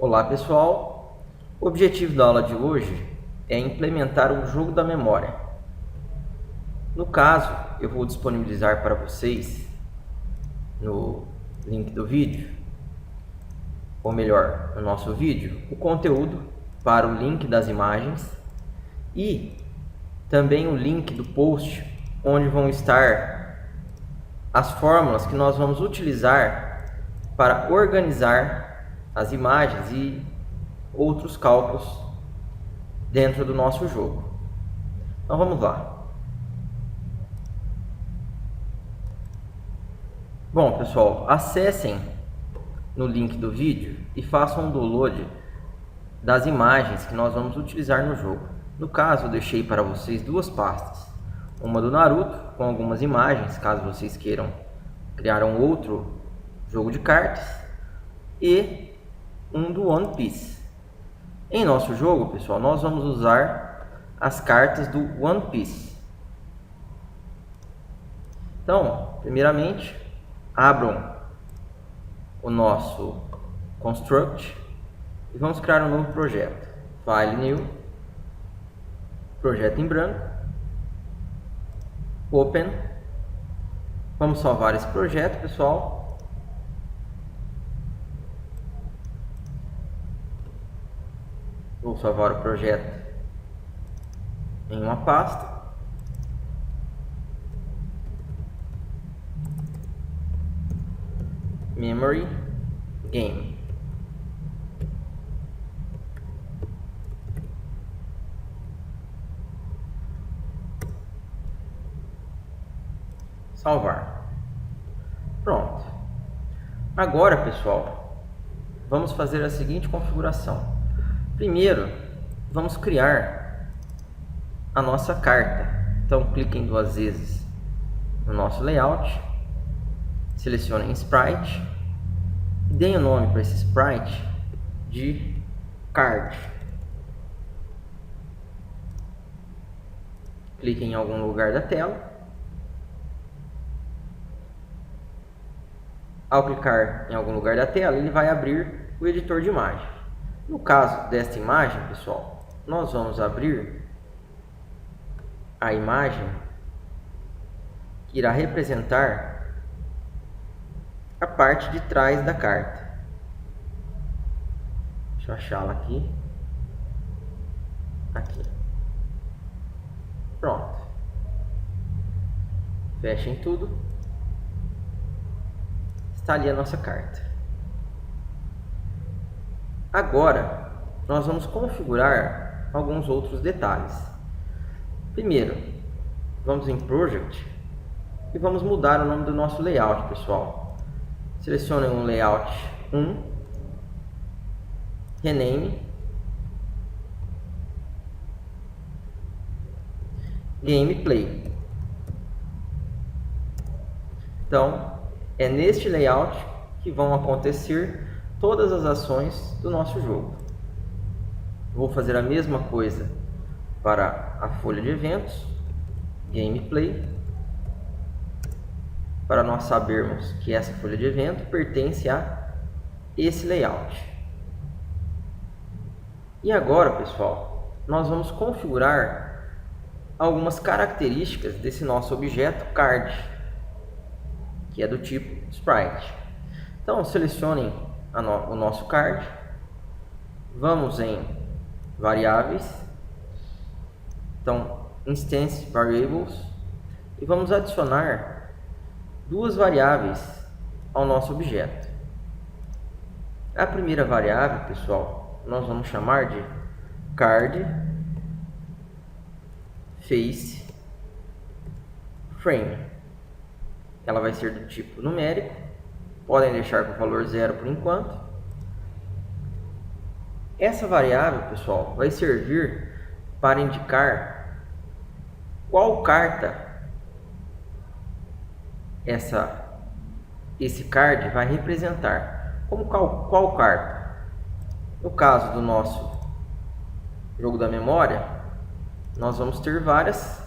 Olá pessoal, o objetivo da aula de hoje é implementar um jogo da memória. No caso, eu vou disponibilizar para vocês no link do vídeo, ou melhor, no nosso vídeo, o conteúdo para o link das imagens e também o link do post onde vão estar as fórmulas que nós vamos utilizar para organizar as imagens e outros cálculos dentro do nosso jogo. Então vamos lá. Bom pessoal, acessem no link do vídeo e façam um download das imagens que nós vamos utilizar no jogo. No caso, eu deixei para vocês duas pastas, uma do Naruto com algumas imagens, caso vocês queiram criar um outro jogo de cartas, e um do One Piece. Em nosso jogo, pessoal, nós vamos usar as cartas do One Piece. Então, primeiramente, abram o nosso Construct e vamos criar um novo projeto. File New, projeto em branco, Open. Vamos salvar esse projeto, pessoal. Vou salvar o projeto em uma pasta. Memory Game. Salvar. Pronto. Agora, pessoal, vamos fazer a seguinte configuração. Primeiro, vamos criar a nossa carta. Então, cliquem duas vezes no nosso layout, selecionem Sprite e deem o nome para esse Sprite de Card. Cliquem em algum lugar da tela. Ao clicar em algum lugar da tela, ele vai abrir o editor de imagem. No caso desta imagem, pessoal, nós vamos abrir a imagem que irá representar a parte de trás da carta. Deixa eu achá-la aqui. Aqui. Pronto. Fechem tudo. Está ali a nossa carta. Agora, nós vamos configurar alguns outros detalhes. Primeiro, vamos em Project e vamos mudar o nome do nosso layout, pessoal. Selecionem um layout 1, rename, Gameplay. Então, é neste layout que vão acontecer todas as ações do nosso jogo. Vou fazer a mesma coisa para a folha de eventos, Gameplay, para nós sabermos que essa folha de evento pertence a esse layout. E agora, pessoal, nós vamos configurar algumas características desse nosso objeto Card, que é do tipo Sprite. Então, selecionem o nosso card, vamos em variáveis, então instance variables, e vamos adicionar duas variáveis ao nosso objeto. A primeira variável, pessoal, nós vamos chamar de card face frame. Ela vai ser do tipo numérico. Podem deixar com o valor 0 por enquanto. Essa variável, pessoal, vai servir para indicar qual carta esse card vai representar. Como qual carta? No caso do nosso jogo da memória, nós vamos ter várias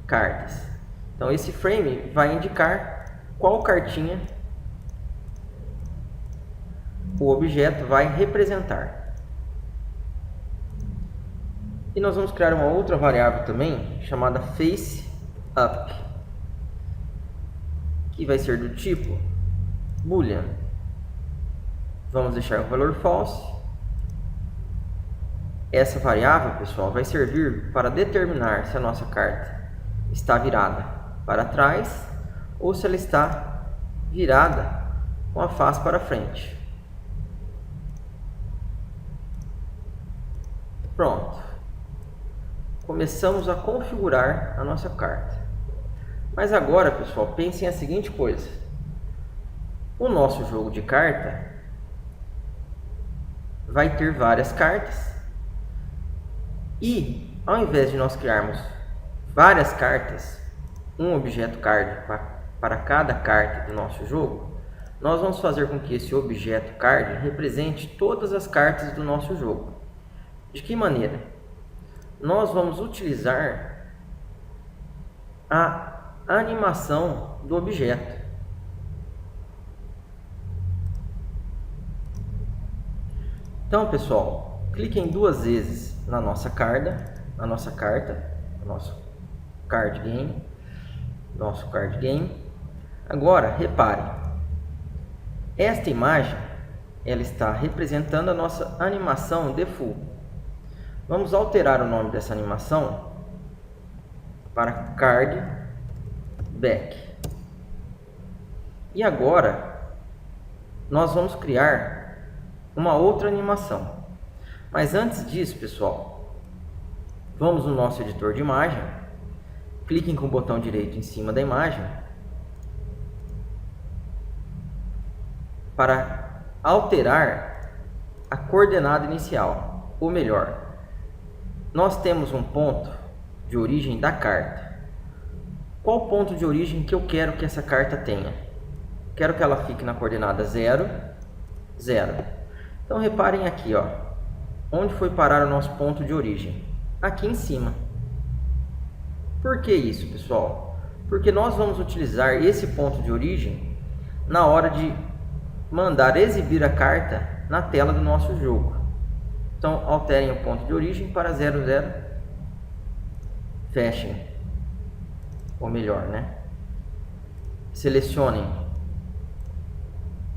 cartas. Então esse frame vai indicar qual cartinha o objeto vai representar. E nós vamos criar uma outra variável também, chamada FaceUp, que vai ser do tipo boolean. Vamos deixar o valor false. Essa variável, pessoal, vai servir para determinar se a nossa carta está virada para trás ou se ela está virada com a face para frente. Pronto. Começamos a configurar a nossa carta. Mas agora, pessoal, pensem a seguinte coisa. O nosso jogo de carta vai ter várias cartas. E, ao invés de nós criarmos várias cartas, um objeto card para cada carta do nosso jogo, nós vamos fazer com que esse objeto card represente todas as cartas do nosso jogo. De que maneira? Nós vamos utilizar a animação do objeto. Então, pessoal, cliquem duas vezes na nossa carta, nosso card game. Agora, reparem, esta imagem ela está representando a nossa animação default. Vamos alterar o nome dessa animação para card back. E agora nós vamos criar uma outra animação. Mas antes disso, pessoal, vamos no nosso editor de imagem, cliquem com o botão direito em cima da imagem para alterar a coordenada inicial, ou melhor, nós temos um ponto de origem da carta. Qual ponto de origem que eu quero que essa carta tenha? Quero que ela fique na coordenada 0, 0. Então reparem aqui, ó, onde foi parar o nosso ponto de origem? Aqui em cima. Por que isso, pessoal? Porque nós vamos utilizar esse ponto de origem na hora de mandar exibir a carta na tela do nosso jogo. Então, alterem o ponto de origem para 0, 0. Fechem. Ou melhor, né? Selecionem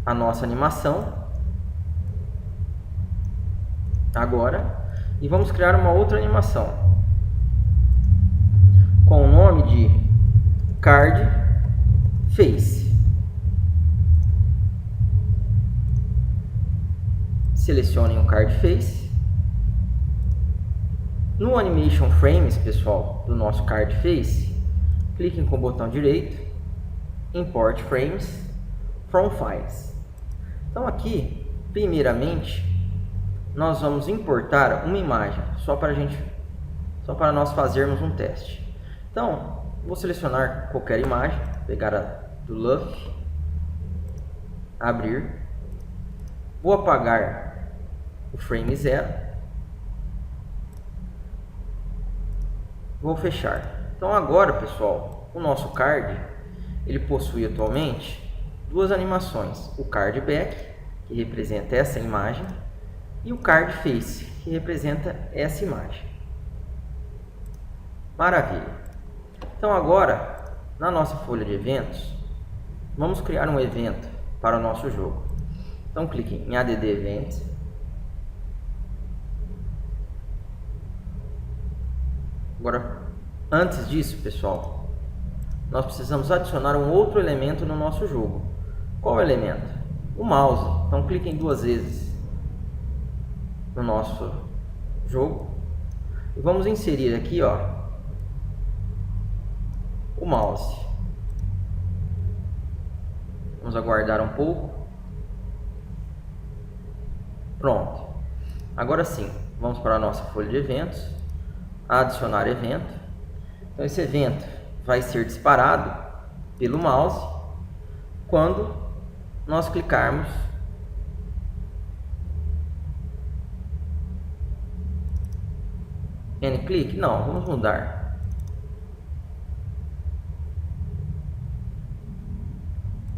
a nossa animação. Agora. E vamos criar uma outra animação. Com o nome de Card Face. Selecionem o Card Face. No Animation Frames, pessoal, do nosso Card Face, cliquem com o botão direito, Import Frames from Files. Então aqui, primeiramente, nós vamos importar uma imagem, só para nós fazermos um teste. Então, vou selecionar qualquer imagem, pegar a do Luffy, abrir, vou apagar o frame 0. Vou fechar. Então agora, pessoal, o nosso card ele possui atualmente duas animações: o card back, que representa essa imagem, e o card face, que representa essa imagem. Maravilha. Então agora, na nossa folha de eventos, vamos criar um evento para o nosso jogo. Então cliquem em Add Event. Agora, antes disso, pessoal, nós precisamos adicionar um outro elemento no nosso jogo. Qual elemento? O mouse. Então, cliquem duas vezes no nosso jogo e vamos inserir aqui, ó, o mouse. Vamos aguardar um pouco. Pronto. Agora sim, vamos para a nossa folha de eventos. Adicionar evento. Então esse evento vai ser disparado pelo mouse quando nós clicarmos em clique. Não, vamos mudar.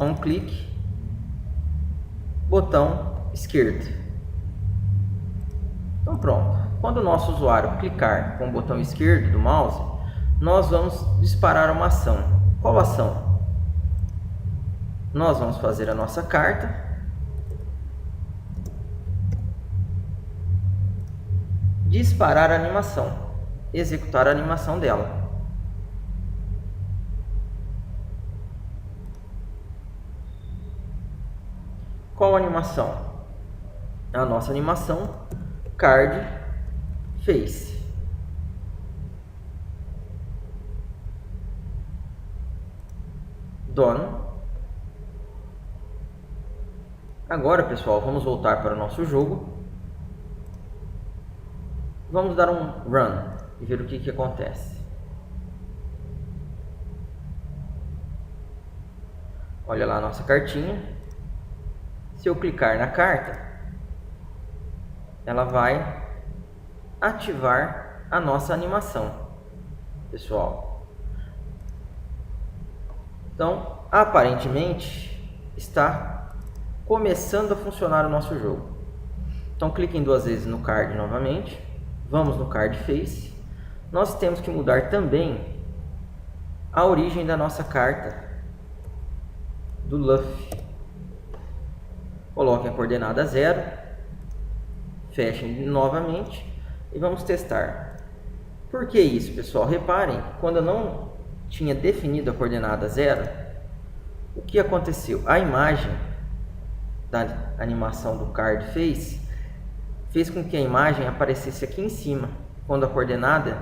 Um clique, botão esquerdo. Então pronto, quando o nosso usuário clicar com o botão esquerdo do mouse, nós vamos disparar uma ação. Qual ação? Nós vamos fazer a nossa carta, disparar a animação, executar a animação dela. Qual animação? A nossa animação Card Face. Done. Agora, pessoal, vamos voltar para o nosso jogo. Vamos dar um run e ver o que acontece. Olha lá a nossa cartinha. Se eu clicar na carta, ela vai ativar a nossa animação, pessoal. Então, aparentemente, está começando a funcionar o nosso jogo. Então, cliquem 2 vezes no card novamente. Vamos no Card Face. Nós temos que mudar também a origem da nossa carta do Luffy. Coloquem a coordenada 0. Fechem novamente e vamos testar. Por que isso, pessoal? Reparem, quando eu não tinha definido a coordenada 0, o que aconteceu? A imagem da animação do Card Face fez com que a imagem aparecesse aqui em cima, quando a coordenada,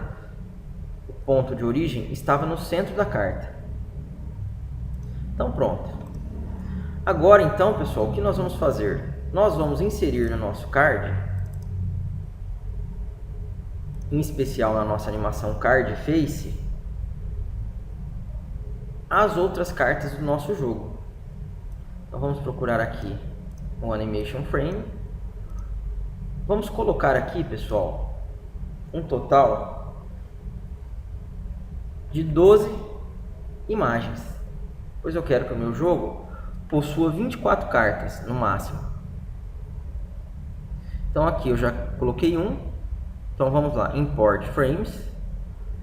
o ponto de origem, estava no centro da carta. Então pronto. Agora então, pessoal, o que nós vamos fazer? Nós vamos inserir no nosso card, em especial na nossa animação Card Face, as outras cartas do nosso jogo. Então vamos procurar aqui o Animation Frame. Vamos colocar aqui, pessoal, um total de 12 imagens, pois eu quero que o meu jogo possua 24 cartas no máximo. Então aqui eu já coloquei um. Então vamos lá, Import Frames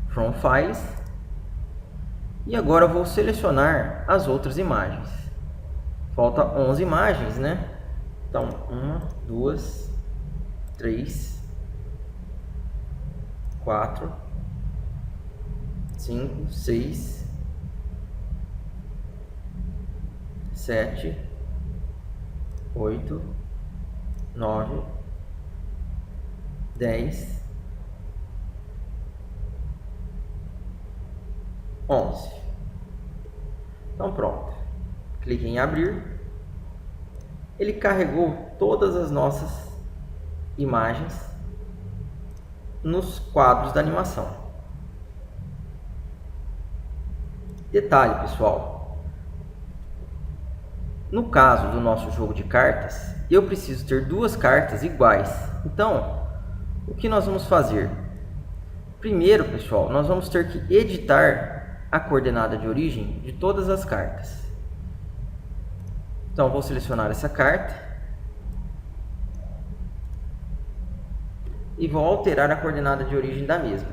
from Files. E agora eu vou selecionar as outras imagens. Falta 11 imagens, né? Então 1, 2, 3, 4, 5, 6, 7, 8, 9, 10, 11. Então pronto. Clique em abrir. Ele carregou todas as nossas imagens nos quadros da animação. Detalhe, pessoal, no caso do nosso jogo de cartas, eu preciso ter 2 cartas iguais. Então, o que nós vamos fazer? Primeiro, pessoal, nós vamos ter que editar a coordenada de origem de todas as cartas. Então, vou selecionar essa carta e vou alterar a coordenada de origem da mesma.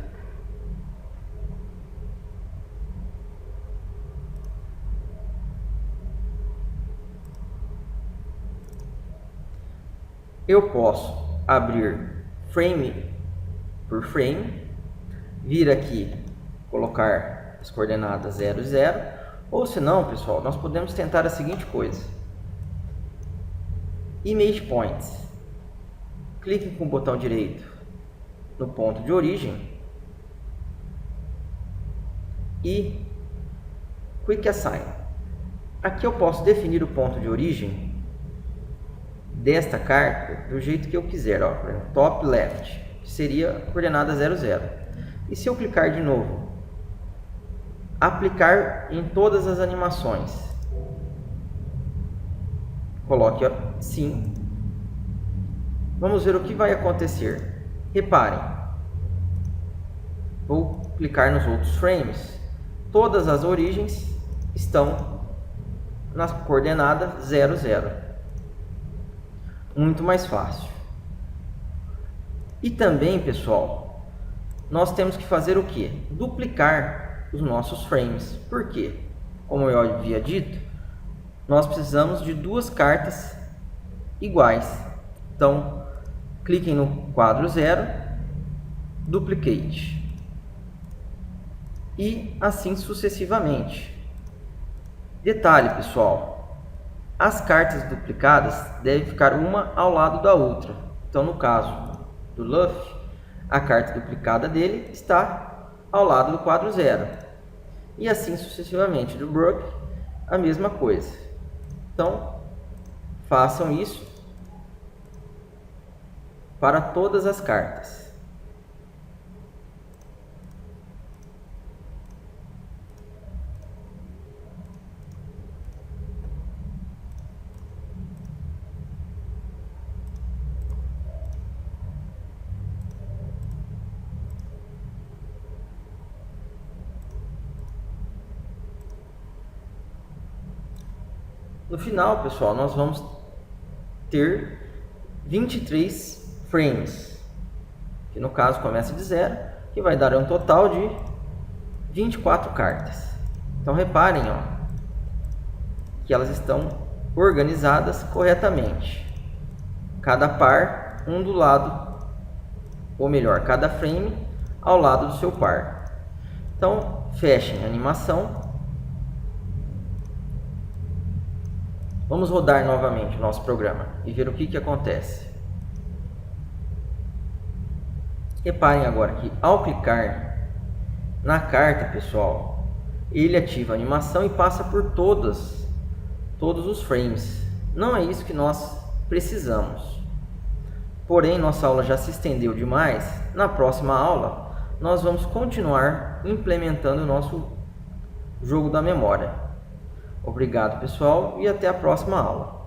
Eu posso abrir frame por frame, vir aqui, colocar as coordenadas 0 e 0, ou se não, pessoal, nós podemos tentar a seguinte coisa. Image Points. Clique com o botão direito no ponto de origem e Quick Assign. Aqui eu posso definir o ponto de origem desta carta do jeito que eu quiser, ó, por exemplo, top left, que seria a coordenada 0, 0. E se eu clicar de novo, aplicar em todas as animações, coloque sim. Vamos ver o que vai acontecer. Reparem, vou clicar nos outros frames, todas as origens estão na coordenada 0, 0. Muito mais fácil. E também, pessoal, nós temos que fazer o que? Duplicar os nossos frames. Por quê? Como eu havia dito, nós precisamos de duas cartas iguais. Então, cliquem no quadro 0, Duplicate. E assim sucessivamente. Detalhe, pessoal, as cartas duplicadas devem ficar uma ao lado da outra. Então, no caso do Luffy, a carta duplicada dele está ao lado do quadro 0. E assim sucessivamente. Do Brook, a mesma coisa. Então, façam isso para todas as cartas. No final, pessoal, nós vamos ter 23 frames, que no caso começa de 0, que vai dar um total de 24 cartas. Então reparem, ó, que elas estão organizadas corretamente. Cada par, um do lado, ou melhor, cada frame ao lado do seu par. Então, fechem a animação. Vamos rodar novamente o nosso programa e ver o que acontece. Reparem agora que ao clicar na carta, pessoal, ele ativa a animação e passa por todos os frames. Não é isso que nós precisamos. Porém, nossa aula já se estendeu demais. Na próxima aula, nós vamos continuar implementando o nosso jogo da memória. Obrigado, pessoal, e até a próxima aula.